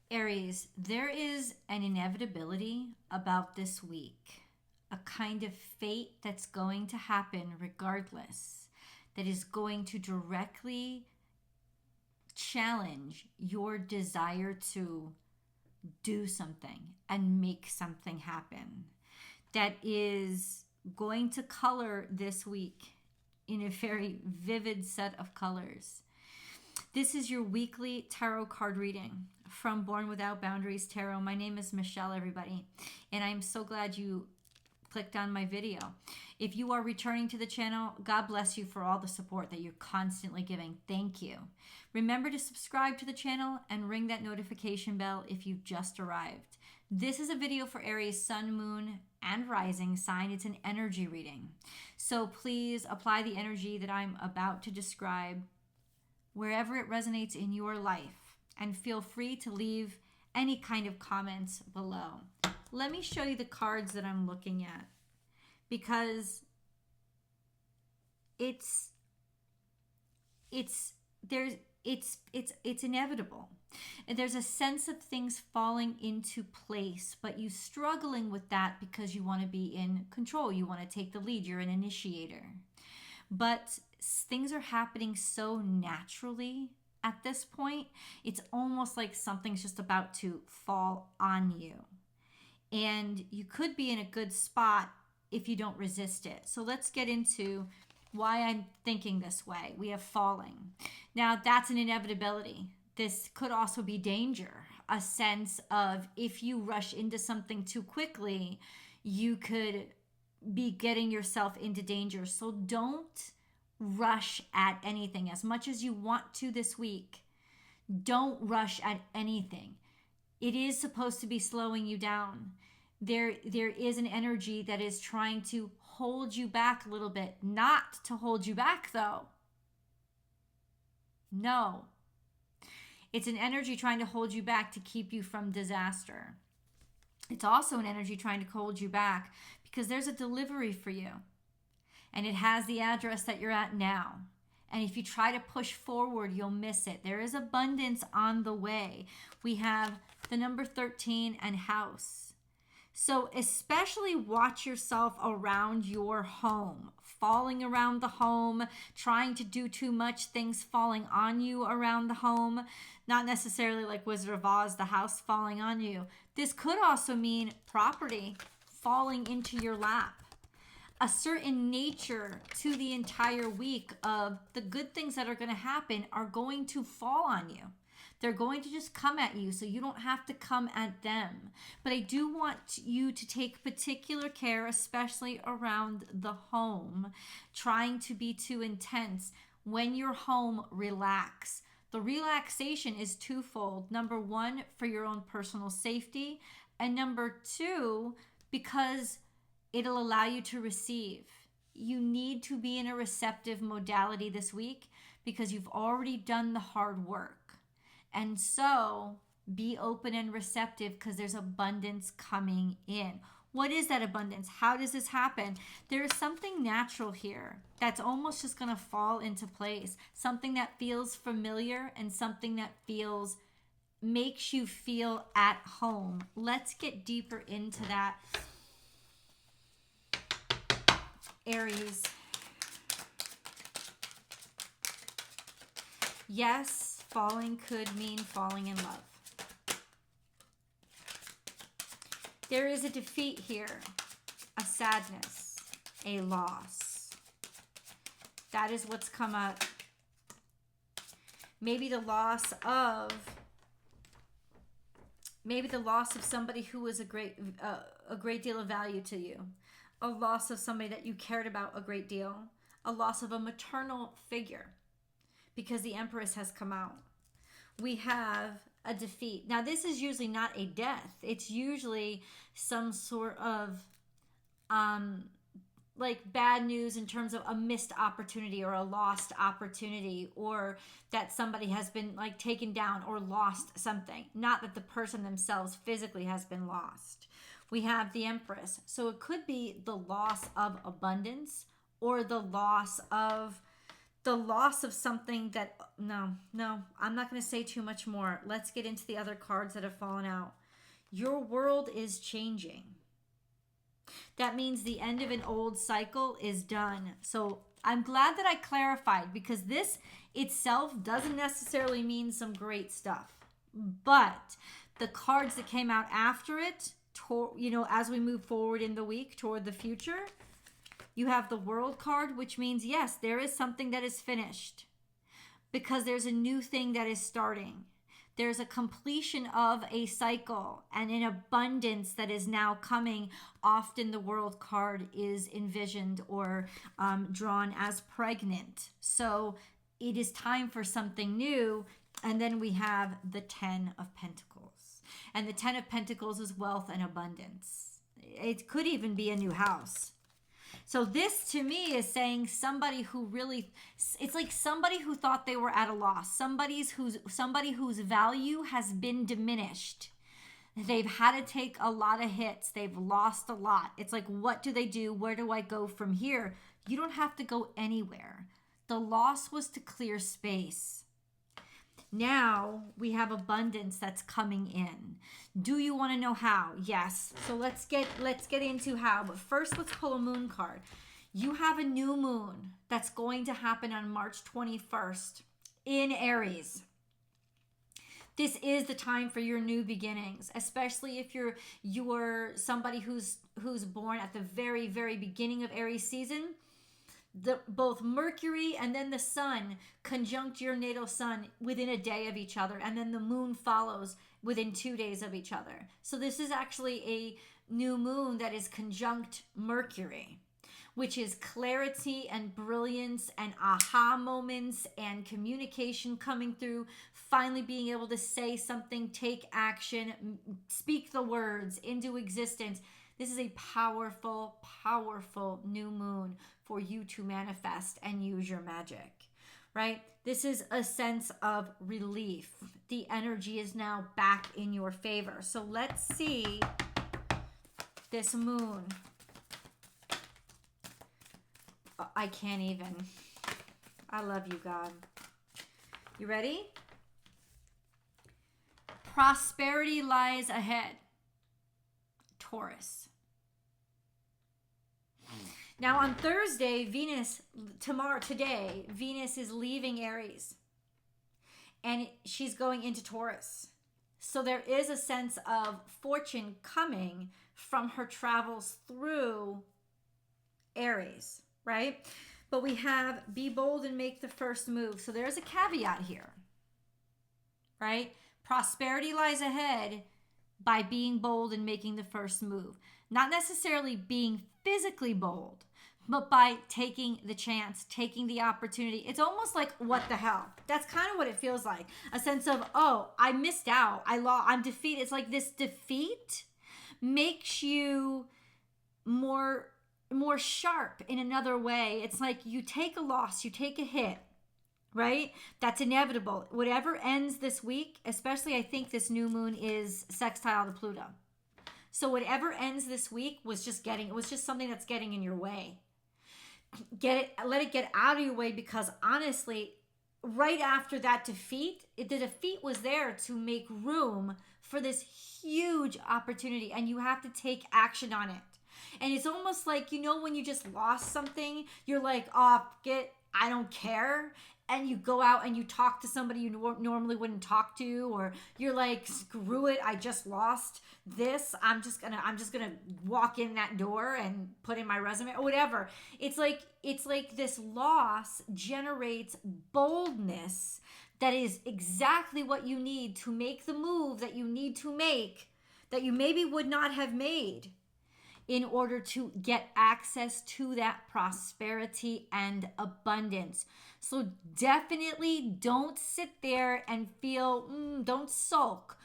Aries, there is an inevitability about this week, a kind of fate that's going to happen regardless, that is going to directly challenge your desire to do something and make something happen. That is going to color this week in a very vivid set of colors. This is your weekly tarot card reading from Born Without Boundaries Tarot. My name is Michelle, everybody, and I'm so glad you clicked on my video. If you are returning to the channel, God bless you for all the support that you're constantly giving. Thank you. Remember to subscribe to the channel and ring that notification bell if you've just arrived. This is a video for Aries Sun, Moon, and Rising sign. It's an energy reading. So please apply the energy that I'm about to describe wherever it resonates in your life, and feel free to leave any kind of comments below. Let me show you the cards that I'm looking at, because it's inevitable. And there's a sense of things falling into place, but you struggling with that because you want to be in control. You want to take the lead. You're an initiator. But things are happening so naturally at this point. It's almost like something's just about to fall on you. And you could be in a good spot if you don't resist it. So let's get into why I'm thinking this way. We have falling. Now, that's an inevitability. This could also be danger, a sense of if you rush into something too quickly, you could be getting yourself into danger. So don't rush at anything. As much as you want to this week, don't rush at anything. It is supposed to be slowing you down. There is an energy that is trying to hold you back a little bit. Not to hold you back, though. No. It's an energy trying to hold you back to keep you from disaster. It's also an energy trying to hold you back because there's a delivery for you. And it has the address that you're at now. And if you try to push forward, you'll miss it. There is abundance on the way. We have the number 13 and house. So especially watch yourself around your home, falling around the home, trying to do too much, things falling on you around the home. Not necessarily like Wizard of Oz, the house falling on you. This could also mean property falling into your lap. A certain nature to the entire week of the good things that are going to happen are going to fall on you. They're going to just come at you, so you don't have to come at them. But I do want you to take particular care, especially around the home, trying to be too intense. When you're home, relax. The relaxation is twofold. Number one, for your own personal safety. And number two, because it'll allow you to receive. You need to be in a receptive modality this week because you've already done the hard work. And so be open and receptive because there's abundance coming in. What is that abundance? How does this happen? There is something natural here that's almost just going to fall into place. Something that feels familiar and something that makes you feel at home. Let's get deeper into that. Aries. Yes, falling could mean falling in love. There is a defeat here, a sadness, a loss. That is what's come up. Maybe the loss of somebody who was a great deal of value to you. A loss of somebody that you cared about a great deal. A loss of a maternal figure because the Empress has come out. We have a defeat. Now, this is usually not a death. It's usually some sort of like bad news in terms of a missed opportunity or a lost opportunity, or that somebody has been like taken down or lost something. Not that the person themselves physically has been lost. We have the Empress. So it could be the loss of abundance or the loss of the loss of something that, no, I'm not going to say too much more. Let's get into the other cards that have fallen out. Your world is changing. That means the end of an old cycle is done. So I'm glad that I clarified, because this itself doesn't necessarily mean some great stuff. But the cards that came out after it, as we move forward in the week toward the future, you have the World card, which means, yes, there is something that is finished, because there's a new thing that is starting. There's a completion of a cycle and an abundance that is now coming. Often the World card is envisioned or drawn as pregnant. So it is time for something new. And then we have the 10 of Pentacles. And the 10 of Pentacles is wealth and abundance. It could even be a new house. So this to me is saying somebody who really, it's like somebody who thought they were at a loss, somebody whose value has been diminished. They've had to take a lot of hits. They've lost a lot. It's like, what do they do? Where do I go from here? You don't have to go anywhere. The loss was to clear space. Now we have abundance that's coming in. Do you want to know how? Yes. So let's get into how. But first, let's pull a moon card. You have a new moon that's going to happen on March 21st in Aries. This is the time for your new beginnings, especially if you're somebody who's born at the very, very beginning of Aries season. Both Mercury and then the sun conjunct your natal sun within a day of each other, and then the moon follows within 2 days of each other. So this is actually a new moon that is conjunct Mercury, which is clarity and brilliance and aha moments and communication coming through, finally being able to say something, take action, speak the words into existence. This is a powerful, powerful new moon for you to manifest and use your magic, right? This is a sense of relief. The energy is now back in your favor. So let's see this moon. I can't even. I love you, God. You ready? Prosperity lies ahead. Taurus. Now on Thursday, Venus is leaving Aries. And she's going into Taurus. So there is a sense of fortune coming from her travels through Aries, right? But we have be bold and make the first move. So there's a caveat here, right? Prosperity lies ahead by being bold and making the first move. Not necessarily being physically bold, but by taking the chance, taking the opportunity. It's almost like, what the hell? That's kind of what it feels like. A sense of, oh, I missed out. I'm defeated. It's like this defeat makes you more sharp in another way. It's like you take a loss, you take a hit, right? That's inevitable. Whatever ends this week, especially I think this new moon is sextile to Pluto. So whatever ends this week was just something that's getting in your way. Let it get out of your way, because honestly, right after that defeat, the defeat was there to make room for this huge opportunity, and you have to take action on it. And it's almost like, when you just lost something, you're like, oh, I don't care. And you go out and you talk to somebody you normally wouldn't talk to, or you're like, screw it, I just lost this. I'm just gonna walk in that door and put in my resume or whatever. It's like this loss generates boldness that is exactly what you need to make the move that you need to make, that you maybe would not have made, in order to get access to that prosperity and abundance. So definitely don't sit there and feel, don't sulk,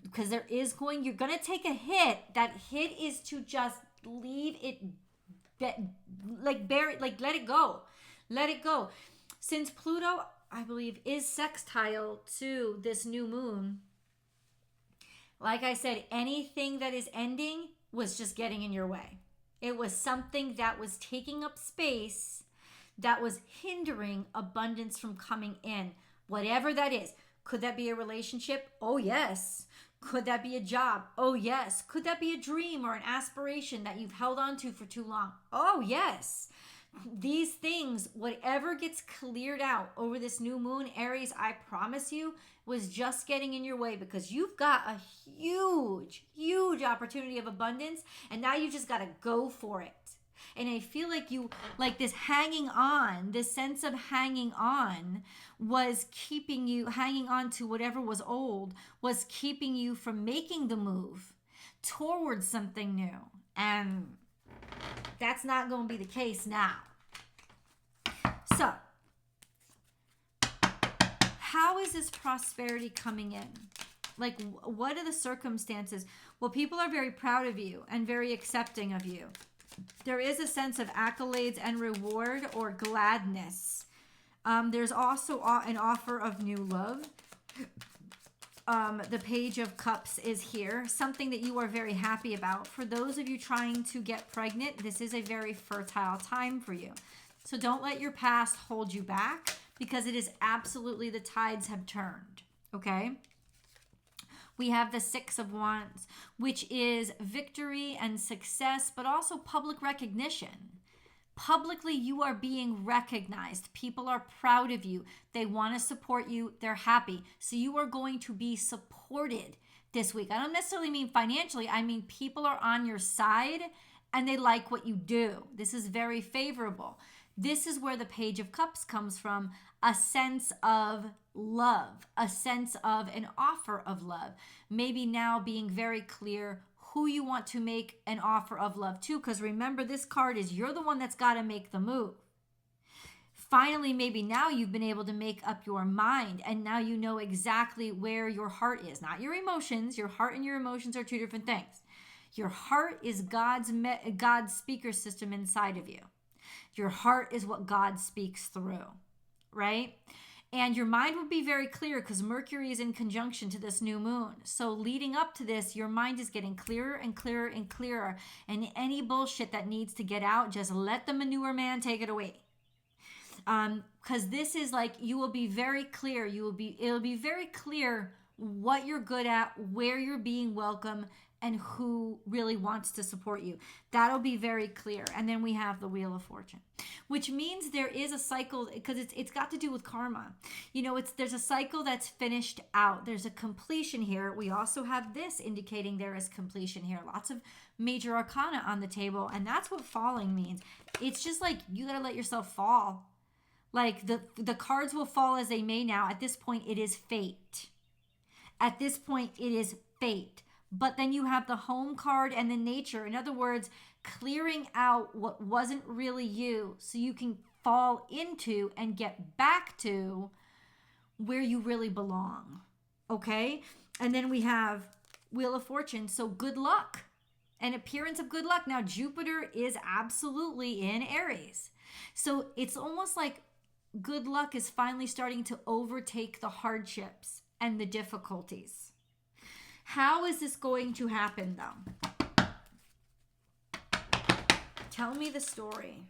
because you're going to take a hit. That hit is to just leave it, let it go. Let it go. Since Pluto, I believe, is sextile to this new moon, like I said, anything that is ending was just getting in your way. It was something that was taking up space that was hindering abundance from coming in, whatever that is. Could that be a relationship? Oh, yes. Could that be a job? Oh, yes. Could that be a dream or an aspiration that you've held on to for too long? Oh, yes. These things, whatever gets cleared out over this new moon, Aries, I promise you, was just getting in your way, because you've got a huge, huge opportunity of abundance, and now you just got to go for it. And I feel like this hanging on, this sense of hanging on was keeping you, hanging on to whatever was old, was keeping you from making the move towards something new. And that's not going to be the case now. So, how is this prosperity coming in? Like, what are the circumstances? Well, people are very proud of you and very accepting of you. There is a sense of accolades and reward or gladness. There's also an offer of new love. The Page of Cups is here, something that you are very happy about. For those of you trying to get pregnant, this is a very fertile time for you. So don't let your past hold you back, because it is absolutely, the tides have turned, okay? We have the Six of Wands, which is victory and success, but also public recognition. Publicly, you are being recognized. People are proud of you. They want to support you. They're happy. So you are going to be supported this week. I don't necessarily mean financially. I mean people are on your side and they like what you do. This is very favorable. This is where the Page of Cups comes from, a sense of love, a sense of an offer of love. Maybe now being very clear who you want to make an offer of love to, because remember, this card is you're the one that's got to make the move. Finally, maybe now you've been able to make up your mind, and now you know exactly where your heart is, not your emotions. Your heart and your emotions are two different things. Your heart is God's speaker system inside of you. Your heart is what God speaks through, right? And your mind would be very clear because Mercury is in conjunction to this new moon. So leading up to this, your mind is getting clearer and clearer and clearer. And any bullshit that needs to get out, just let the manure man take it away. Because this is like, you will be very clear. It'll be very clear what you're good at, where you're being welcome, and who really wants to support you. That'll be very clear. And then we have the Wheel of Fortune, which means there is a cycle, because it's got to do with karma. You know, there's a cycle that's finished out. There's a completion here. We also have this indicating there is completion here. Lots of major arcana on the table. And that's what falling means. It's just like, you got to let yourself fall. Like the cards will fall as they may now. At this point, it is fate. At this point, it is fate. But then you have the Home card and the Nature. In other words, clearing out what wasn't really you so you can fall into and get back to where you really belong. Okay? And then we have Wheel of Fortune. So good luck. An appearance of good luck. Now, Jupiter is absolutely in Aries. So it's almost like good luck is finally starting to overtake the hardships and the difficulties. How is this going to happen, though? Tell me the story.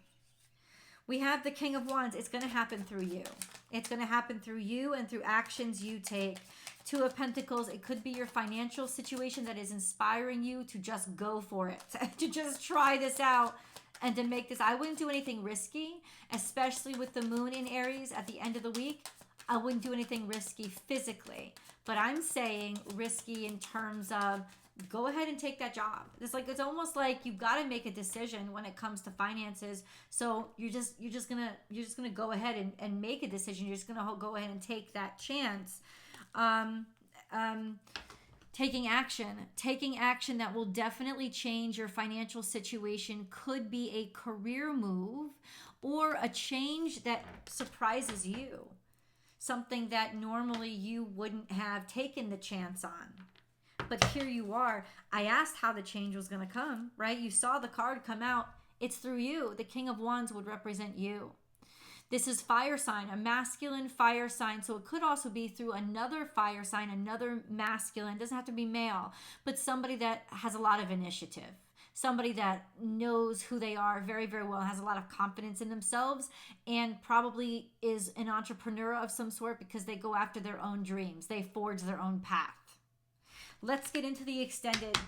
We have the King of Wands. It's going to happen through you. It's going to happen through you and through actions you take. Two of Pentacles. It could be your financial situation that is inspiring you to just go for it, to just try this out and to make this. I wouldn't do anything risky, especially with the moon in Aries at the end of the week. I wouldn't do anything risky physically. But I'm saying risky in terms of go ahead and take that job. It's almost like you've got to make a decision when it comes to finances. So you're just gonna go ahead and make a decision. You're just gonna go ahead and take that chance. Taking action that will definitely change your financial situation. Could be a career move or a change that surprises you. Something that normally you wouldn't have taken the chance on. But here you are. I asked how the change was going to come, right? You saw the card come out. It's through you. The King of Wands would represent you. This is fire sign, a masculine fire sign. So it could also be through another fire sign, another masculine. It doesn't have to be male, but somebody that has a lot of initiative. somebody that knows who they are very, very well, has a lot of confidence in themselves, and probably is an entrepreneur of some sort because they go after their own dreams. They forge their own path. Let's get into the extended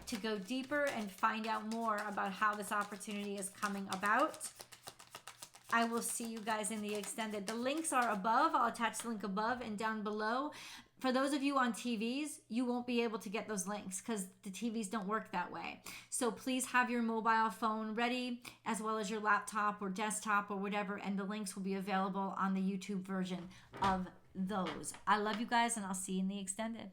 to go deeper and find out more about how this opportunity is coming about. I will see you guys in the extended. The links are above. I'll attach the link above and down below. For those of you on TVs, you won't be able to get those links because the TVs don't work that way. So please have your mobile phone ready, as well as your laptop or desktop or whatever, and the links will be available on the YouTube version of those. I love you guys, and I'll see you in the extended.